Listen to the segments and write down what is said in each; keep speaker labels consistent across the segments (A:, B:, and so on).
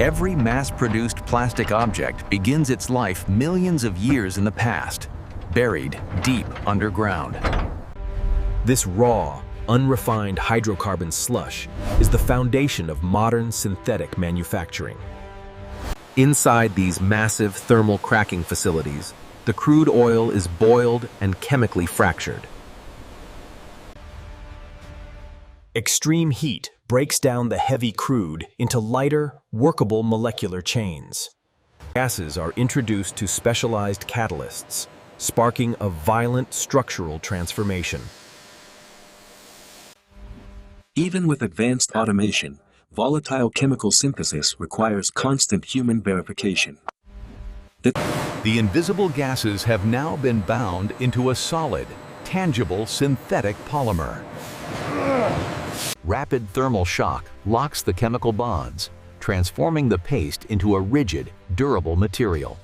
A: Every mass-produced plastic object begins its life millions of years in the past, buried deep underground.
B: This raw, unrefined hydrocarbon slush is the foundation of modern synthetic manufacturing. Inside these massive thermal cracking facilities, the crude oil is boiled and chemically fractured. Extreme heat breaks down the heavy crude into lighter, workable molecular chains. Gases are introduced to specialized catalysts, sparking a violent structural transformation.
C: Even with advanced automation, volatile chemical synthesis requires constant human verification.
A: The invisible gases have now been bound into a solid, tangible synthetic polymer. Rapid thermal shock locks the chemical bonds, transforming the paste into a rigid, durable material.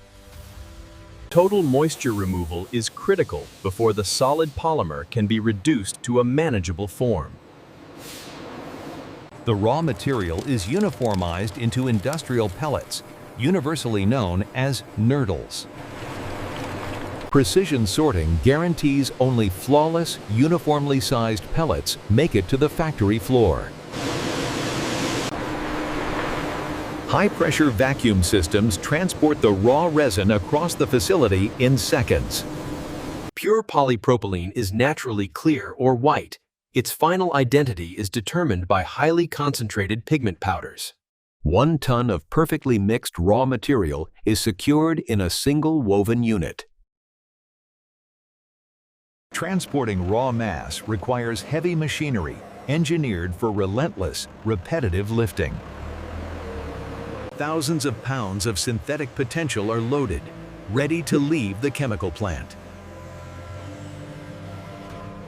B: Total moisture removal is critical before the solid polymer can be reduced to a manageable form.
A: The raw material is uniformized into industrial pellets, universally known as nurdles. Precision sorting guarantees only flawless, uniformly sized pellets make it to the factory floor. High-pressure vacuum systems transport the raw resin across the facility in seconds.
B: Pure polypropylene is naturally clear or white. Its final identity is determined by highly concentrated pigment powders.
A: 1 ton of perfectly mixed raw material is secured in a single woven unit. Transporting raw mass requires heavy machinery engineered for relentless, repetitive lifting. Thousands of pounds of synthetic potential are loaded, ready to leave the chemical plant.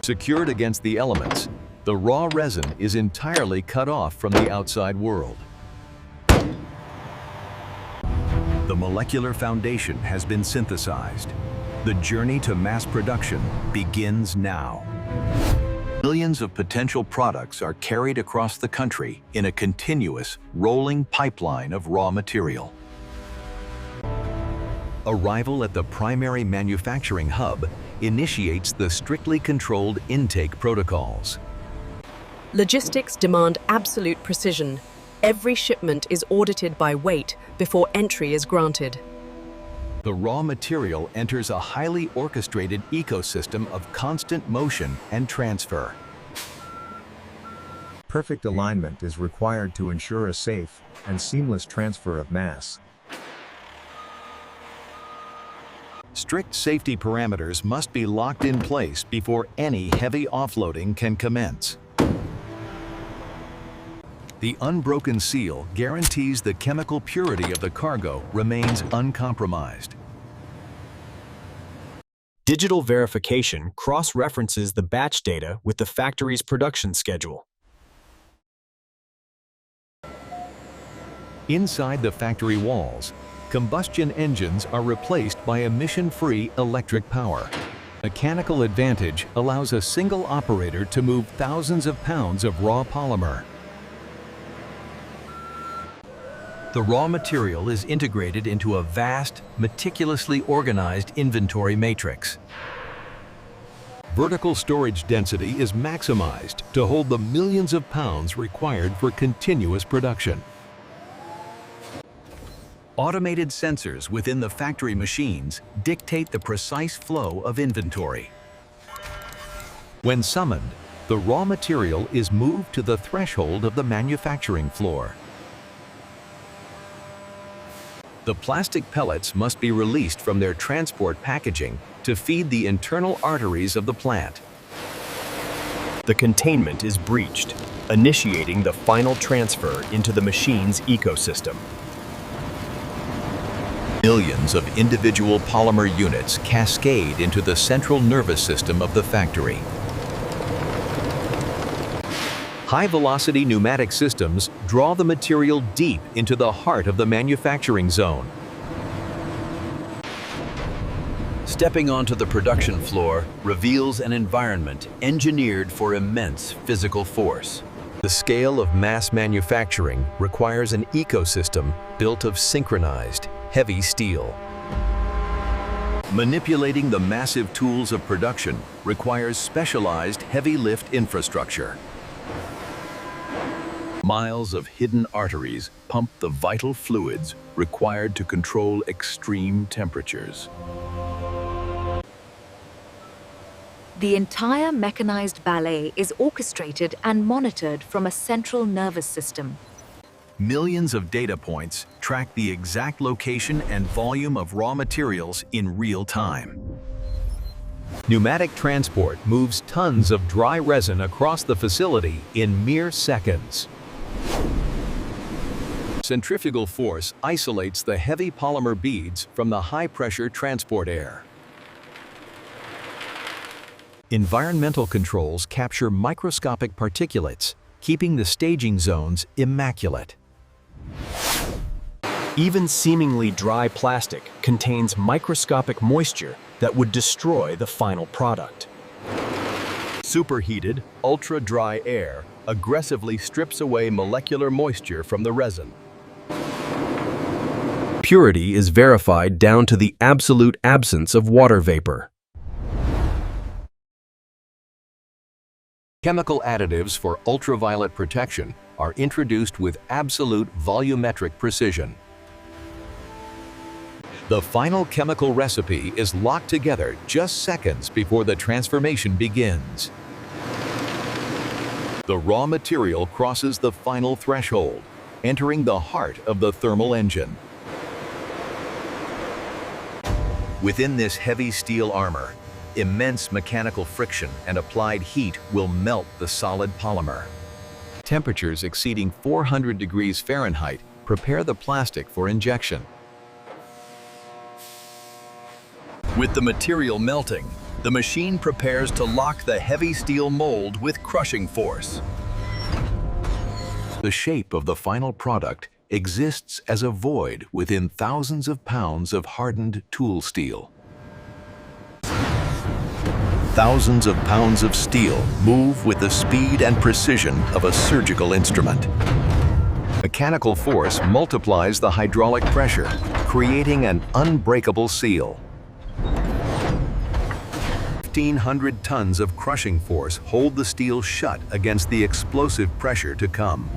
A: Secured against the elements, the raw resin is entirely cut off from the outside world. The molecular foundation has been synthesized. The journey to mass production begins now. Millions of potential products are carried across the country in a continuous, rolling pipeline of raw material. Arrival at the primary manufacturing hub initiates the strictly controlled intake protocols.
D: Logistics demand absolute precision. Every shipment is audited by weight before entry is granted.
A: The raw material enters a highly orchestrated ecosystem of constant motion and transfer.
E: Perfect alignment is required to ensure a safe and seamless transfer of mass.
A: Strict safety parameters must be locked in place before any heavy offloading can commence. The unbroken seal guarantees the chemical purity of the cargo remains uncompromised.
B: Digital verification cross-references the batch data with the factory's production schedule.
A: Inside the factory walls, combustion engines are replaced by emission-free electric power. Mechanical advantage allows a single operator to move thousands of pounds of raw polymer. The raw material is integrated into a vast, meticulously organized inventory matrix. Vertical storage density is maximized to hold the millions of pounds required for continuous production. Automated sensors within the factory machines dictate the precise flow of inventory. When summoned, the raw material is moved to the threshold of the manufacturing floor. The plastic pellets must be released from their transport packaging to feed the internal arteries of the plant.
B: The containment is breached, initiating the final transfer into the machine's ecosystem.
A: Millions of individual polymer units cascade into the central nervous system of the factory. High-velocity pneumatic systems draw the material deep into the heart of the manufacturing zone. Stepping onto the production floor reveals an environment engineered for immense physical force.
B: The scale of mass manufacturing requires an ecosystem built of synchronized, heavy steel.
A: Manipulating the massive tools of production requires specialized heavy lift infrastructure. Miles of hidden arteries pump the vital fluids required to control extreme temperatures.
F: The entire mechanized ballet is orchestrated and monitored from a central nervous system.
A: Millions of data points track the exact location and volume of raw materials in real time.
B: Pneumatic transport moves tons of dry resin across the facility in mere seconds.
A: Centrifugal force isolates the heavy polymer beads from the high-pressure transport air.
B: Environmental controls capture microscopic particulates, keeping the staging zones immaculate. Even seemingly dry plastic contains microscopic moisture that would destroy the final product.
A: Superheated, ultra-dry air aggressively strips away molecular moisture from the resin.
B: Purity is verified down to the absolute absence of water vapor.
A: Chemical additives for ultraviolet protection are introduced with absolute volumetric precision. The final chemical recipe is locked together just seconds before the transformation begins. The raw material crosses the final threshold, entering the heart of the thermal engine. Within this heavy steel armor, immense mechanical friction and applied heat will melt the solid polymer. Temperatures exceeding 400 degrees Fahrenheit prepare the plastic for injection. With the material melting, the machine prepares to lock the heavy steel mold with crushing force. The shape of the final product exists as a void within thousands of pounds of hardened tool steel. Thousands of pounds of steel move with the speed and precision of a surgical instrument. Mechanical force multiplies the hydraulic pressure, creating an unbreakable seal. 1,500 tons of crushing force hold the steel shut against the explosive pressure to come.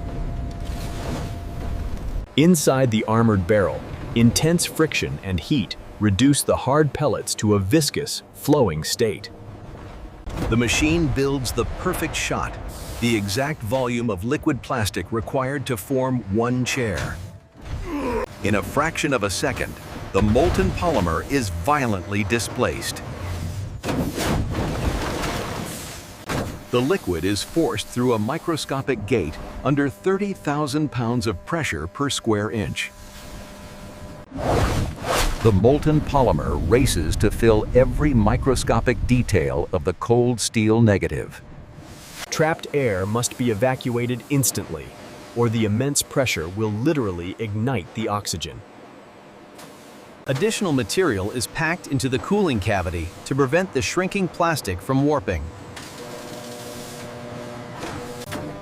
B: Inside the armored barrel, intense friction and heat reduce the hard pellets to a viscous, flowing state.
A: The machine builds the perfect shot, the exact volume of liquid plastic required to form one chair. In a fraction of a second, the molten polymer is violently displaced. The liquid is forced through a microscopic gate under 30,000 pounds of pressure per square inch. The molten polymer races to fill every microscopic detail of the cold steel negative.
B: Trapped air must be evacuated instantly, or the immense pressure will literally ignite the oxygen.
G: Additional material is packed into the cooling cavity to prevent the shrinking plastic from warping.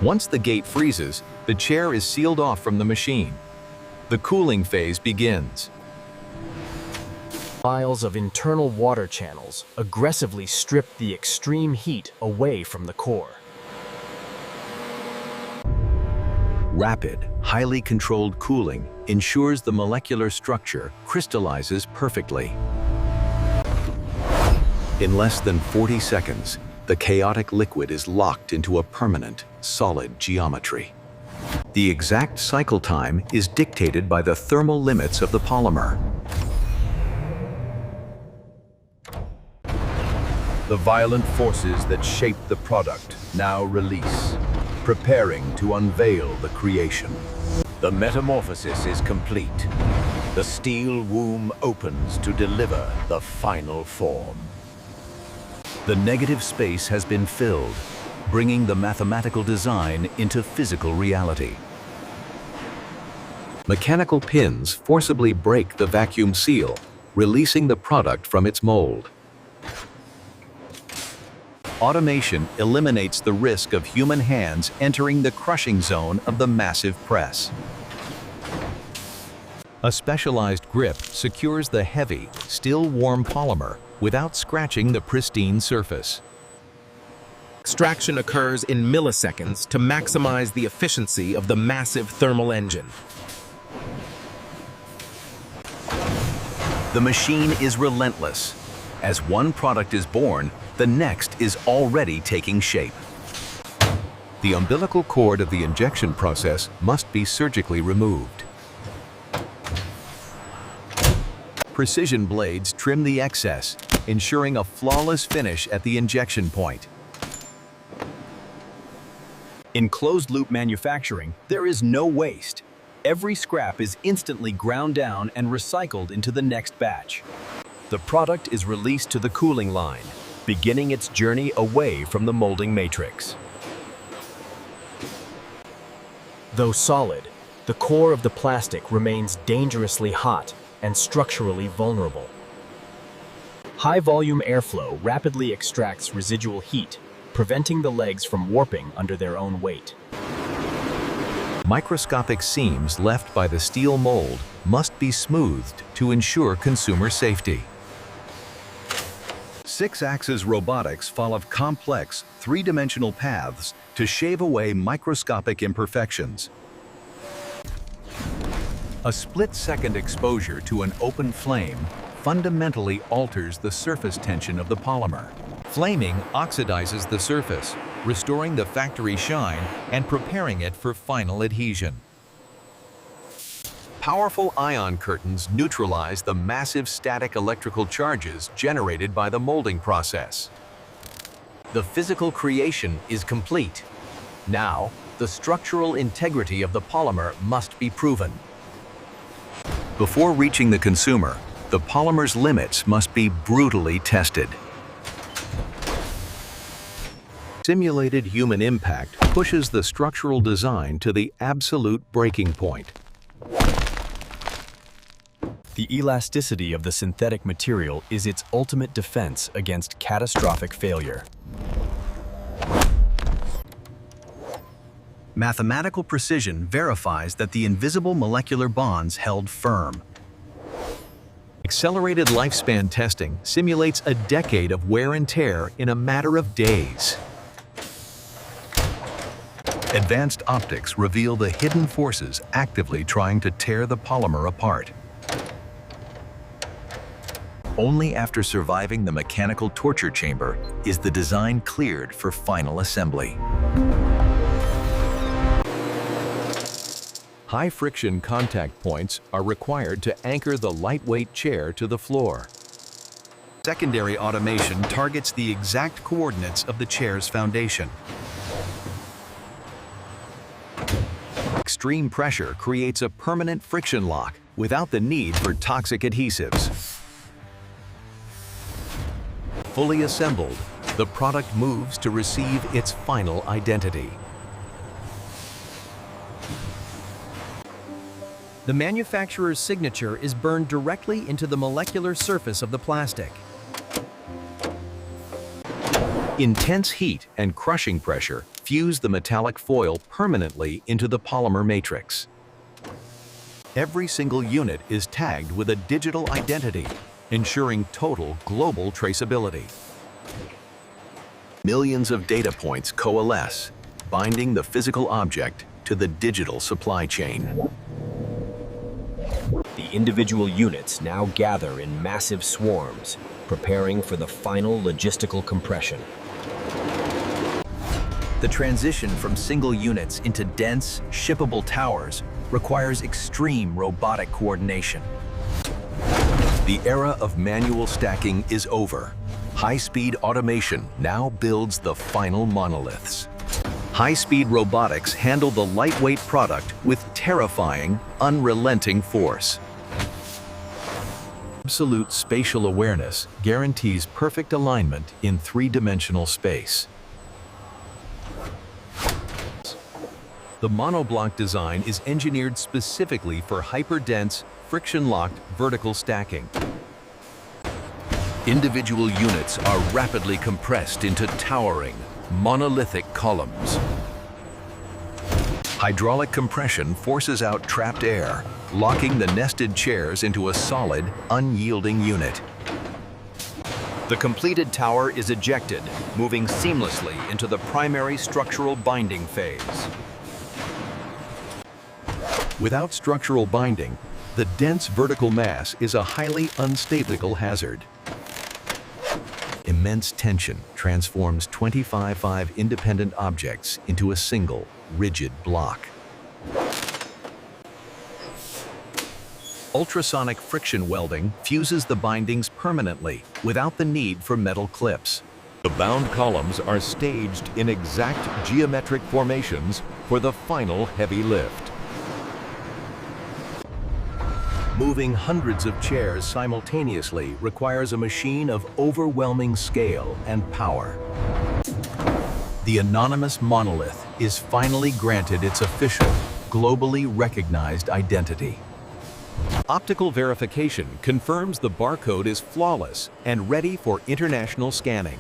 A: Once the gate freezes, the chair is sealed off from the machine. The cooling phase begins.
B: Miles of internal water channels aggressively strip the extreme heat away from the core.
A: Rapid, highly controlled cooling ensures the molecular structure crystallizes perfectly. In less than 40 seconds, the chaotic liquid is locked into a permanent, solid geometry. The exact cycle time is dictated by the thermal limits of the polymer. The violent forces that shape the product now release, preparing to unveil the creation. The metamorphosis is complete. The steel womb opens to deliver the final form. The negative space has been filled, bringing the mathematical design into physical reality. Mechanical pins forcibly break the vacuum seal, releasing the product from its mold. Automation eliminates the risk of human hands entering the crushing zone of the massive press. A specialized grip secures the heavy, still warm polymer without scratching the pristine surface.
B: Extraction occurs in milliseconds to maximize the efficiency of the massive thermal engine.
A: The machine is relentless. As one product is born, the next is already taking shape. The umbilical cord of the injection process must be surgically removed. Precision blades trim the excess, ensuring a flawless finish at the injection point.
G: In closed-loop manufacturing, there is no waste. Every scrap is instantly ground down and recycled into the next batch. The product is released to the cooling line, beginning its journey away from the molding matrix.
B: Though solid, the core of the plastic remains dangerously hot and structurally vulnerable. High-volume airflow rapidly extracts residual heat, preventing the legs from warping under their own weight.
A: Microscopic seams left by the steel mold must be smoothed to ensure consumer safety. 6-axis robotics follow complex, three-dimensional paths to shave away microscopic imperfections. A split-second exposure to an open flame fundamentally alters the surface tension of the polymer. Flaming oxidizes the surface, restoring the factory shine and preparing it for final adhesion. Powerful ion curtains neutralize the massive static electrical charges generated by the molding process. The physical creation is complete. Now, the structural integrity of the polymer must be proven. Before reaching the consumer, the polymer's limits must be brutally tested. Simulated human impact pushes the structural design to the absolute breaking point.
G: The elasticity of the synthetic material is its ultimate defense against catastrophic failure.
A: Mathematical precision verifies that the invisible molecular bonds held firm. Accelerated lifespan testing simulates a decade of wear and tear in a matter of days. Advanced optics reveal the hidden forces actively trying to tear the polymer apart. Only after surviving the mechanical torture chamber is the design cleared for final assembly. High-friction contact points are required to anchor the lightweight chair to the floor. Secondary automation targets the exact coordinates of the chair's foundation. Extreme pressure creates a permanent friction lock without the need for toxic adhesives. Fully assembled, the product moves to receive its final identity.
G: The manufacturer's signature is burned directly into the molecular surface of the plastic.
A: Intense heat and crushing pressure fuse the metallic foil permanently into the polymer matrix. Every single unit is tagged with a digital identity, ensuring total global traceability. Millions of data points coalesce, binding the physical object to the digital supply chain.
B: The individual units now gather in massive swarms, preparing for the final logistical compression.
A: The transition from single units into dense, shippable towers requires extreme robotic coordination. The era of manual stacking is over. High-speed automation now builds the final monoliths. High-speed robotics handle the lightweight product with terrifying, unrelenting force. Absolute spatial awareness guarantees perfect alignment in three-dimensional space. The monoblock design is engineered specifically for hyper-dense, friction-locked vertical stacking. Individual units are rapidly compressed into towering, monolithic columns. Hydraulic compression forces out trapped air, locking the nested chairs into a solid, unyielding unit.
G: The completed tower is ejected, moving seamlessly into the primary structural binding phase.
A: Without structural binding, the dense vertical mass is a highly unstable hazard. Immense tension transforms 25 independent objects into a single, rigid block. Ultrasonic friction welding fuses the bindings permanently without the need for metal clips.
H: The bound columns are staged in exact geometric formations for the final heavy lift.
A: Moving hundreds of chairs simultaneously requires a machine of overwhelming scale and power. The anonymous monolith is finally granted its official, globally recognized identity.
H: Optical verification confirms the barcode is flawless and ready for international scanning.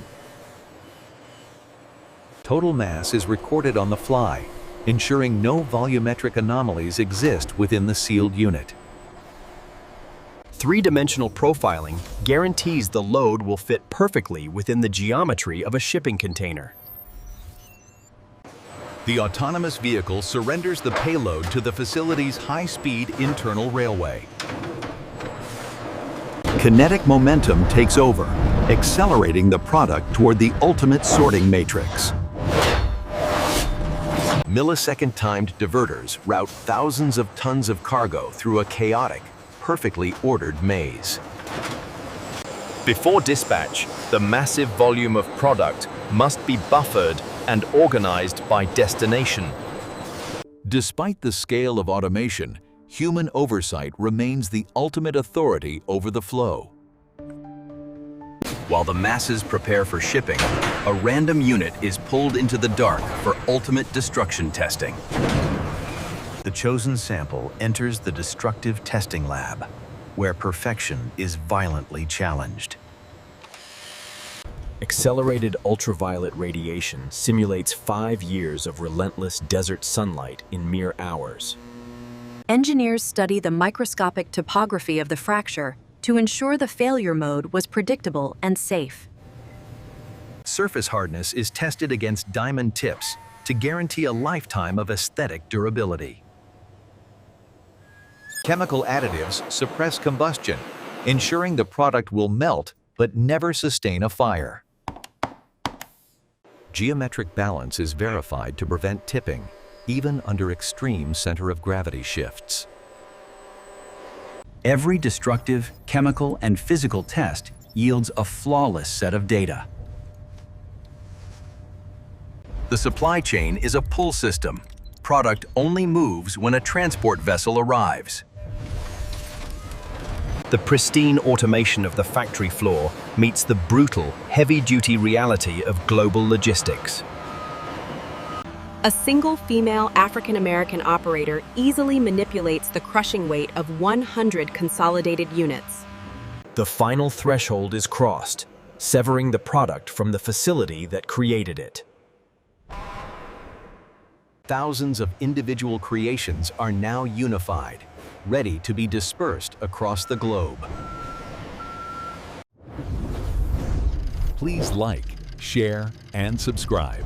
A: Total mass is recorded on the fly, ensuring no volumetric anomalies exist within the sealed unit.
G: Three-dimensional profiling guarantees the load will fit perfectly within the geometry of a shipping container.
A: The autonomous vehicle surrenders the payload to the facility's high-speed internal railway. Kinetic momentum takes over, accelerating the product toward the ultimate sorting matrix. Millisecond-timed diverters route thousands of tons of cargo through a chaotic, perfectly ordered maze.
G: Before dispatch, the massive volume of product must be buffered and organized by destination.
A: Despite the scale of automation, human oversight remains the ultimate authority over the flow.
G: While the masses prepare for shipping, a random unit is pulled into the dark for ultimate destruction testing.
A: The chosen sample enters the destructive testing lab, where perfection is violently challenged.
B: Accelerated ultraviolet radiation simulates 5 years of relentless desert sunlight in mere hours.
D: Engineers study the microscopic topography of the fracture to ensure the failure mode was predictable and safe.
A: Surface hardness is tested against diamond tips to guarantee a lifetime of aesthetic durability. Chemical additives suppress combustion, ensuring the product will melt but never sustain a fire. Geometric balance is verified to prevent tipping, even under extreme center of gravity shifts.
G: Every destructive, chemical, and physical test yields a flawless set of data.
A: The supply chain is a pull system. Product only moves when a transport vessel arrives.
G: The pristine automation of the factory floor meets the brutal, heavy-duty reality of global logistics.
D: A single female African-American operator easily manipulates the crushing weight of 100 consolidated units.
B: The final threshold is crossed, severing the product from the facility that created it.
A: Thousands of individual creations are now unified, ready to be dispersed across the globe.
H: Please like, share, and subscribe.